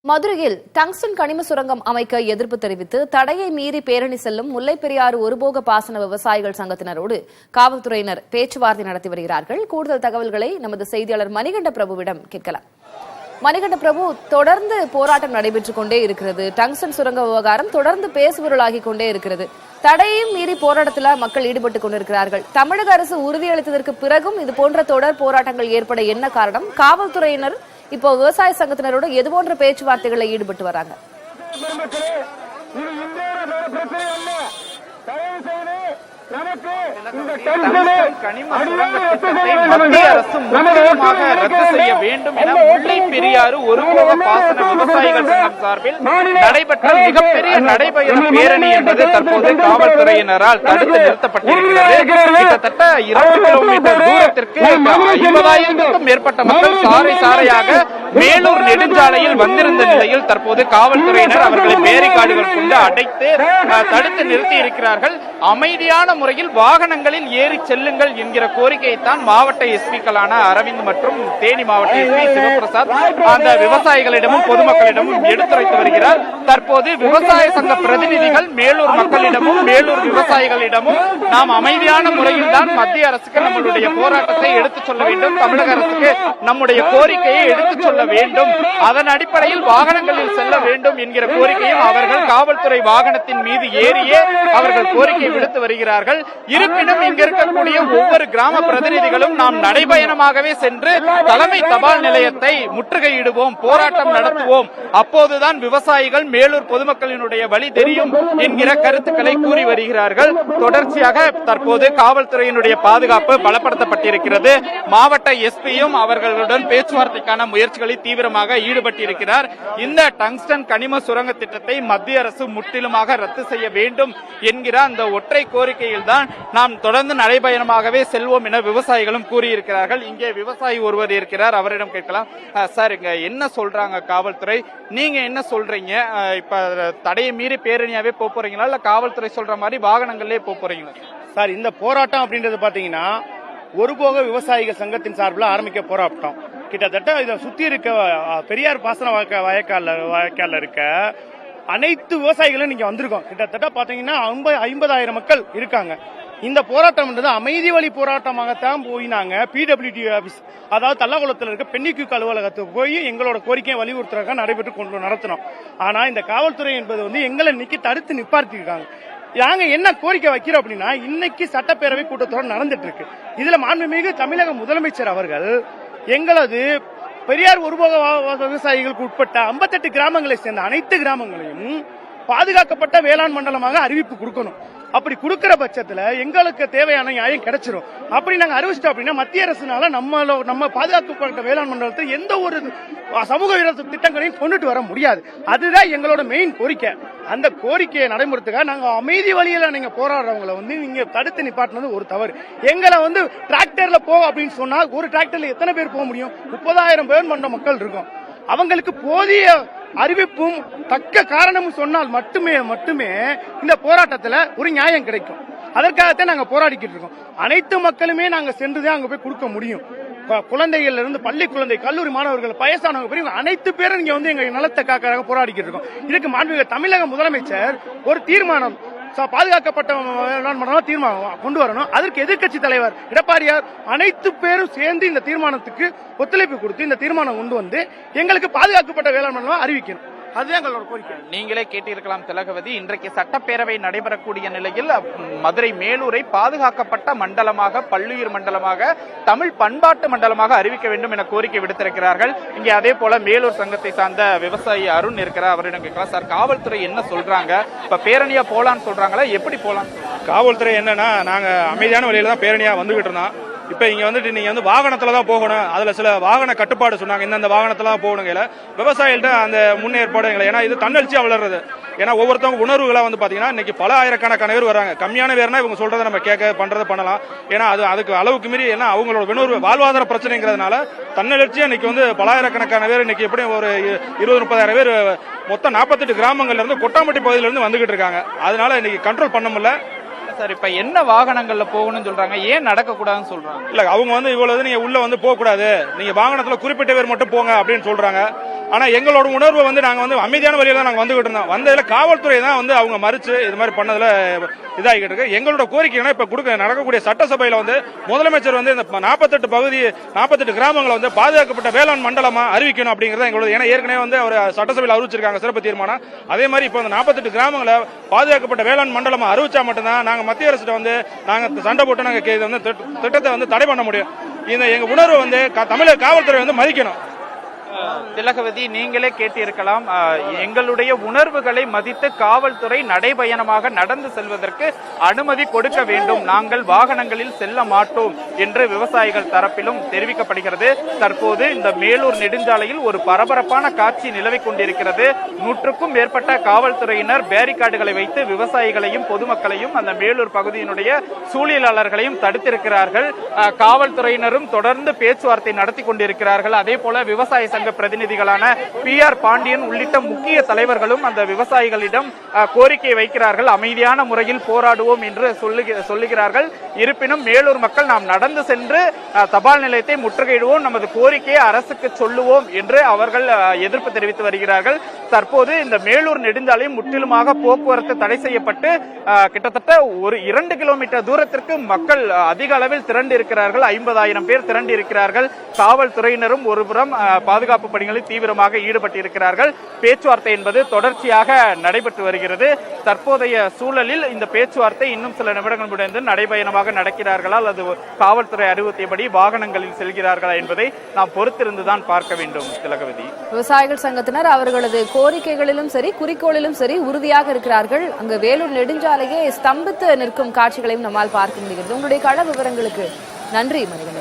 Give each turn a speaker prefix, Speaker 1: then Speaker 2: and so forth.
Speaker 1: மதுரையில் டங்ஸ்டன் கனிம சுரங்கம் அமைக்க எதிர்ப்பு தெரிவித்து தடையை மீறி பேரணி செல்லும் முல்லைப்பெரியாறு ஒருபோக பாசன விவசாயிகள் சங்கத்தினரோடு காவல்துறையினர் பேச்சுவார்த்தை நடத்தி வருகிறார்கள். கூடுதல் தகவல்களை நமது செய்தியாளர் மணிகண்ட பிரபுவிடம் கேட்கலாம். மணிகண்ட பிரபு, தொடர்ந்து போராட்டம் நடைபெற்றுக் கொண்டே இருக்கிறது. டங்ஸ்டன் சுரங்க விவகாரம் தொடர்ந்து பேசுபொருளாகிக் கொண்டே இருக்கிறது. தடையும் மீறி போராட்டத்தில் மக்கள் ஈடுபட்டுக் கொண்டிருக்கிறார்கள். தமிழக அரசு உறுதியளித்ததற்கு பிறகும் இதுபோன்ற தொடர் போராட்டங்கள் ஏற்பட என்ன காரணம்? காவல்துறையினர் இப்போ விவசாய சங்கத்தினரோட எது போன்ற பேச்சுவார்த்தைகளில் ஈடுபட்டு வராங்க?
Speaker 2: மத்திய அரசு முற்றிலுமாக ரத்து செய்ய வேண்டும் என முல்லைப்பெரியாறு ஒருபோக பாசன விவசாயிகள் சங்கம் சார்பில் நடைபெற்ற மிகப்பெரிய நடைபயண பேரணி என்பது தற்போது காவல்துறையினரால் தடுத்து நிறுத்தப்பட்டிருக்கிறது. கிட்டத்தட்ட 2 கிலோமீட்டர் தூரத்திற்கு 50,000க்கும் மேற்பட்ட மக்கள் சாறை சாறையாக மேலூர் நெடுஞ்சாலையில் வந்திருந்த நிலையில் தற்போது காவல்துறையினர் அவர்களை பேரிகார்டுகள் கொண்டு அடைத்து தடுத்து நிறுத்தி இருக்கிறார்கள். அமைதியான முறையில் வாகனங்களில் ஏறி செல்லுங்கள் என்கிற கோரிக்கையைத்தான் மாவட்ட எஸ்பிக்களான அரவிந்த் மற்றும் தேனி மாவட்ட எஸ்பி சிவபிரசாத் அந்த விவசாயிகளிடமும் பொதுமக்களிடமும் எடுத்துரைத்து வருகிறார். தற்போது விவசாய சங்க பிரதிநிதிகள் மேலூர் மக்களிடமும் மேலூர் விவசாயிகளிடமும் நாம் அமைதியான முறையில் தான் மத்திய அரசுக்கு நம்மளுடைய போராட்டத்தை எடுத்துச் சொல்ல வேண்டும், தமிழக அரசுக்கு நம்முடைய கோரிக்கையை எடுத்துச் சொல்ல வேண்டும், அதன் அடிப்படையில் வாகனங்களில் செல்ல வேண்டும் என்கிற கோரிக்கையும் அவர்கள் காவல்துறை வாகனத்தின் மீது ஏறியே அவர்கள் கோரிக்கை விடுத்து வருகிறார்கள். இருப்பினும் இங்க இருக்கக்கூடிய ஒவ்வொரு கிராம பிரதிநிதிகளும் நாம் நடைபயணமாகவே சென்று தலைமை தபால் நிலையத்தை முற்றுகையிடுவோம், போராட்டம் நடத்துவோம், அப்போதுதான் விவசாயிகள் மேலூர் பொதுமக்களினுடைய வழி தெரியும் என்கிற கருத்துக்களை கூறி வருகிறார்கள். தொடர்ச்சியாக தற்போது காவல்துறையினுடைய பாதுகாப்பு பலப்படுத்தப்பட்டிருக்கிறது. மாவட்ட எஸ்பியும் அவர்களுடன் பேச்சுவார்த்தைக்கான முயற்சிகளில் தீவிரமாக ஈடுபட்டிருக்கிறார். இந்த டங்ஸ்டன் கனிம சுரங்க திட்டத்தை மத்திய அரசு முற்றிலுமாக ரத்து செய்ய வேண்டும் என்கிற அந்த ஒற்றை கோரிக்கையில் தான் நாம் தொடர்ந்து நடைபயணமாகவே செல்வோம் என விவசாயிகளும் கூறியிருக்கிறார்கள். இங்கே விவசாயி ஒருவர் இருக்கிறார், அவரிடம் கேட்கலாம். சார், இங்க என்ன சொல்றாங்க காவல்துறை, நீங்க என்ன சொல்றீங்க? இப்ப தடையை மீறி பேரணியாவே போறீங்களா இல்ல காவல்துறை சொல்ற மாதிரி வாகனங்களே போறீங்களா?
Speaker 3: சார், இந்த போராட்டம் அப்படின்றது பாத்தீங்கன்னா ஒருபோக விவசாயிகள் சங்கத்தின் சார்பில் ஆரம்பிக்க போராட்டம். கிட்டத்தட்ட இதை சுத்தி இருக்க பெரியார் பாசன வாய்க்கால இருக்க அனைத்து விவசாயிகளும் நீங்க வந்திருக்கோம். கிட்டத்தட்ட பாத்தீங்கன்னா 50,000 மக்கள் இருக்காங்க. இந்த போராட்டம் அமைதி வழி போராட்டமாகத்தான் போயினாங்க. பிடபிள்யூடி ஆபீஸ், அதாவது தல்லாகுளத்தில் இருக்க பெண்ணிக்கு அலுவலகத்துக்கு போய் எங்களோட கோரிக்கையை வலியுறுத்துறதுக்காக நடைபெற்று கொண்டு நடத்தினோம். ஆனா இந்த காவல்துறை என்பது எங்களை இன்னைக்கு தடுத்து நிப்பாட்டிருக்காங்க. நாங்க என்ன கோரிக்கை வைக்கிறோம் அப்படின்னா, இன்னைக்கு சட்டப்பேரவை கூட்டத்தொடர் நடந்துட்டு இருக்கு. இதுல மாண்புமிகு தமிழக முதலமைச்சர் அவர்கள் எங்களது பெரியார் ஒருபோக விவசாயிகளுக்கு உட்பட்ட 58 கிராமங்களை சேர்ந்த அனைத்து கிராமங்களையும் பாதுகாக்கப்பட்ட வேளாண் மண்டலமாக அறிவிப்பு கொடுக்கணும். அப்படி கொடுக்கிற பட்சத்துல எங்களுக்கு தேவையான நியாயம் கிடைச்சிரும். அப்படி நாங்க அறிவிச்சிட்டோம் அப்படின்னா மத்திய அரசுனால நம்ம பாதுகாக்கப்பட்ட வேளாண் மண்டலத்தில் எந்த ஒரு சமூக விரோத திட்டங்களையும் கொண்டுட்டு வர முடியாது. அதுதான் எங்களோட மெயின் கோரிக்கை. அந்த கோரிக்கையை நடைமுறைக்காக நாங்க அமைதி வழியில நீங்க போராடுறவங்களை நீங்க தடுத்து நிப்பாட்டினது ஒரு தவறு. எங்களை டிராக்டர்ல போ அப்படின்னு சொன்னா ஒரு டிராக்டர்ல எத்தனை பேர் போக முடியும்? 30,000 பேர் மன்ற மக்கள் இருக்கும். அவங்களுக்கு போதிய அறிவிப்பும் தக்க காரணமும் சொன்னால் மட்டுமே இந்த போராட்டத்தில் ஒரு நியாயம் கிடைக்கும். அதற்காகத்தான் நாங்க போராடிக்கிட்டு இருக்கோம். அனைத்து மக்களுமே நாங்க சென்றுதான் அங்க போய் கொடுக்க முடியும். குழந்தைகள் இருந்து பள்ளி குழந்தை, கல்லூரி மாணவர்கள், வயசானவங்க, அனைத்து பேரும் இங்க எங்க நலத்தை காக்க போராடிக்கிட்டு இருக்கோம். இதுக்கு மாண்புமிகு தமிழக முதலமைச்சர் ஒரு தீர்மானம், பாதுகாக்கப்பட்ட தீர்மானம் கொண்டு வரணும். அதற்கு எதிர்க்கட்சி தலைவர் எடப்பாடியார் அனைத்து பேரும் சேர்ந்து இந்த தீர்மானத்துக்கு ஒத்துழைப்பு கொடுத்து இந்த தீர்மானம் கொண்டு வந்து எங்களுக்கு பாதுகாக்கப்பட்ட வேளாண் மண்டலம் அறிவிக்கணும். அதுதான் எங்களோட கோரிக்கை.
Speaker 2: நீங்களே கேட்டிருக்கலாம் திலகவதி, இன்றைக்கு சட்டப்பேரவை நடைபெறக்கூடிய நிலையில் மதுரை மேலூரை பாதுகாக்கப்பட்ட மண்டலமாக, பல்லுயிர் மண்டலமாக, தமிழ் பண்பாட்டு மண்டலமாக அறிவிக்க வேண்டும் என கோரிக்கை விடுத்திருக்கிறார்கள். இங்கே அதே போல மேலூர் சங்கத்தை சார்ந்த விவசாயி அருண் இருக்கிறார், அவரிடம் கேட்கலாம். சார், காவல்துறை என்ன சொல்றாங்க? இப்ப பேரணியா போலான்னு சொல்றாங்களா, எப்படி போலாம்?
Speaker 3: காவல்துறை என்னன்னா, நாங்க அமைதியான வழியில தான் பேரணியா வந்துகிட்டு இருந்தோம். இப்ப இங்க நீங்க வாகனத்துல தான் போகணும், அதுல சில வாகன கட்டுப்பாடு சொன்னாங்க, இந்த வாகனத்துல தான் போகணுங்க. விவசாயிகள்ட்ட அந்த முன்னேற்பாடு, ஏன்னா இது தன்னெழுச்சியா வளர்றது. ஏன்னா ஒவ்வொருத்தவங்க உணர்வுகளை பாத்தீங்கன்னா இன்னைக்கு பல ஆயிரக்கணக்கான பேர் வராங்க. கம்மியான பேர்னா இவங்க சொல்றதை நம்ம பண்றதை பண்ணலாம். ஏன்னா அதுக்கு அளவுக்கு மீறி ஏன்னா அவங்களோட உணர்வு வாழ்வாதார பிரச்சனைங்கிறதுனால தன்னெழுச்சியா இன்னைக்கு பல ஆயிரக்கணக்கான பேர் இன்னைக்கு எப்படி ஒரு 20-30,000 பேர் மொத்தம் 48 கிராமங்கள்ல இருந்து கொட்டாம்பட்டி பகுதியில இருந்து வந்துகிட்டு இருக்காங்க. அதனால இன்னைக்கு கண்ட்ரோல் பண்ண முடியல.
Speaker 2: சார் இப்ப என்ன வாகனங்கள்ல போகணும்னு சொல்றாங்க, ஏன் நடக்க கூடாதுன்னு சொல்றாங்க?
Speaker 3: இல்ல அவங்க வந்து இவ்வளவு நீங்க உள்ள வந்து போக கூடாது, நீங்க வாகனத்துல குறிப்பிட்ட பேர் மட்டும் போங்க அப்படின்னு சொல்றாங்க. ஆனா எங்களோட உணர்வு வந்து நாங்க வந்து அமைதியான வழியில தான் நாங்க வந்துகிட்டு இருந்தோம். வந்ததுல காவல்துறை தான் வந்து அவங்க மறிச்சு இது மாதிரி பண்ணதுல இதாகிட்டு இருக்கு. எங்களோட கோரிக்கை இப்ப நடக்கக்கூடிய சட்டசபையில வந்து முதலமைச்சர் வந்து இந்த 48 கிராமங்களை வந்து பாதுகாக்கப்பட்ட வேளாண் மண்டலமா அறிவிக்கணும் அப்படிங்கறது எங்களோட. ஏன்னா ஏற்கனவே வந்து அவர் சட்டசபையில் அறிவிச்சிருக்காங்க சிறப்பு தீர்மானம். அதே மாதிரி இப்ப 48 கிராமங்களை பாதுகாக்கப்பட்ட வேளாண் மண்டலமா அறிவிச்சா மட்டும்தான் நாங்க மத்திய அரசு வந்து நாங்க சண்டை போட்டு நாங்க திட்டத்தை வந்து தடை பண்ண முடியும். இந்த எங்க உணர்வு வந்து தமிழக காவல்துறை வந்து மதிக்கணும்.
Speaker 2: திலகவதி, நீங்களே கேட்டிருக்கலாம், எங்களுடைய உணர்வுகளை மதித்து காவல்துறை நடைபயணமாக நடந்து செல்வதற்கு அனுமதி கொடுக்க வேண்டும், நாங்கள் வாகனங்களில் செல்ல மாட்டோம் என்று விவசாயிகள் தரப்பிலும் தெரிவிக்கப்படுகிறது. தற்போது இந்த மேலூர் நெடுஞ்சாலையில் ஒரு பரபரப்பான காட்சி நிலவிக் கொண்டிருக்கிறது. 100க்கும் மேற்பட்ட காவல்துறையினர் பேரிகார்டுகளை வைத்து விவசாயிகளையும் பொதுமக்களையும் அந்த மேலூர் பகுதியினுடைய சூழியலாளர்களையும் தடுத்திருக்கிறார்கள். காவல்துறையினரும் தொடர்ந்து பேச்சுவார்த்தை நடத்தி கொண்டிருக்கிறார்கள். அதே போல விவசாய சங்க பிரதிநிதிகளான PR பாண்டியன் உள்ளிட்ட முக்கிய தலைவர்களும் அந்த விவசாயிகளிடம் கோரிக்கை வைக்கிறார்கள். அமைதியான முறையில் போராடுவோம் என்று சொல்லுகிறார்கள். இருப்பினும் மேலூர் மக்கள் நாம் நடந்து சென்று தபால் நிலையத்தை முற்றுகையிடுவோம், நமது கோரிக்கையை அரசுக்கு சொல்லுவோம் என்று அவர்கள் எதிர்ப்பு தெரிவித்து வருகிறார்கள். தற்போது இந்த மேலூர் நெடுஞ்சாலை முற்றிலுமாக போக்குவரத்து தடை செய்யப்பட்டு கிட்டத்தட்ட ஒரு 2 கிலோமீட்டர் தூரத்திற்கு மக்கள் அதிக அளவில் திரண்டு இருக்கிறார்கள். 50,000 பேர் திரண்டு இருக்கிறார்கள். காவல்துறையினரும் ஒருபுறம் பாதுகாப்பு பணிகளில் தீவிரமாக ஈடுபட்டிருக்கிறார்கள். பேச்சுவார்த்தை என்பது தொடர்ச்சியாக நடைபெற்று வருகிறது. தற்போதைய சூழலில் இந்த பேச்சுவார்த்தை இன்னும் சில நிமிடங்கள் முடிந்து நடைபயணமாக நடக்கிறார்களா அல்லது காவல்துறை அறிவுறுத்தியபடி வாகனங்களில் செல்கிறார்களா என்பதை நாம் பொறுத்திருந்துதான் பார்க்க வேண்டும். திலகவதி,
Speaker 1: விவசாயிகள் சங்கத்தினர் அவர்களது கோரிக்கைகளிலும் சரி குறிக்கோளிலும் சரி உறுதியாக இருக்கிறார்கள். அங்கு வேலூர் நெடுஞ்சாலையே ஸ்தம்பித்து நிற்கும் காட்சிகளையும் நம்மால் பார்க்க முடிகிறது. உங்களுடைய கள விவரங்களுக்கு நன்றி மனிதன்.